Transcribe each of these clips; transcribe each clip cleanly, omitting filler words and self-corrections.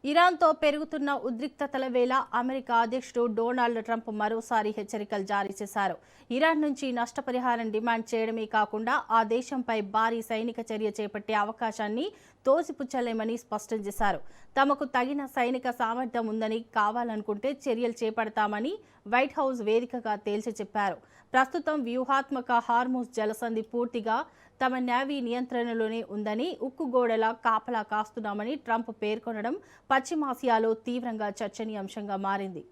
ఇరాన్తో పెరుగుతున్న ఉద్రిక్తతల వేళ అమెరికా అధ్యక్షుడు డొనాల్డ్ ట్రంప్ మరోసారి హెచ్చరికలు జారీ చేశారు. ఇరాన్ నుంచి నష్టపరిహారం డిమాండ్ చేయడమే కాకుండా ఆ దేశంపై భారీ సైనిక చర్య చేపట్టే అవకాశాన్ని తోసిపుచ్చలేమని స్పష్టం చేశారు. తమకు తగిన సైనిక సామర్థ్యం ఉందని, కావాలనుకుంటే చర్యలు చేపడతామని వైట్ హౌస్ వేదికగా తేల్చి చెప్పారు. ప్రస్తుతం వ్యూహాత్మక హార్మూజ్ జలసంధి పూర్తిగా తమ నేవీ నియంత్రణలోనే ఉందని, ఉక్కుగోడలా కాపలా కాస్తున్నామని ట్రంప్ పేర్కొనడం పశ్చిమాసియాలో తీవ్రంగా చర్చనీయాంశంగా మారింది.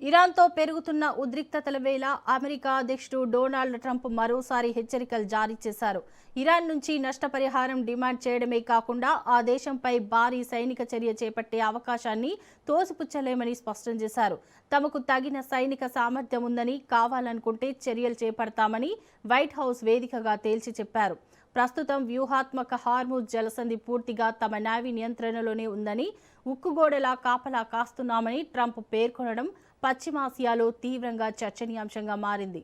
ఇరాన్తో పెరుగుతున్న ఉద్రిక్తతల వేళ అమెరికా అధ్యక్షుడు డొనాల్డ్ ట్రంప్ మరోసారి హెచ్చరికలు జారీ చేశారు. ఇరాన్ నుంచి నష్టపరిహారం డిమాండ్ చేయడమే కాకుండా ఆ దేశంపై భారీ సైనిక చర్య చేపట్టే అవకాశాన్ని తోసిపుచ్చలేమని స్పష్టం చేశారు. తమకు తగిన సైనిక సామర్థ్యం ఉందని, కావాలనుకుంటే చర్యలు చేపడతామని వైట్ హౌస్ వేదికగా తేల్చి చెప్పారు. ప్రస్తుతం వ్యూహాత్మక హార్మూజ్ జలసంధి పూర్తిగా తమ నేవీ నియంత్రణలోనే ఉందని, ఉక్కుగోడలా కాపలా కాస్తున్నామని ట్రంప్ పేర్కొనడం పశ్చిమాసియాలో తీవ్రంగా చర్చనీయాంశంగా మారింది.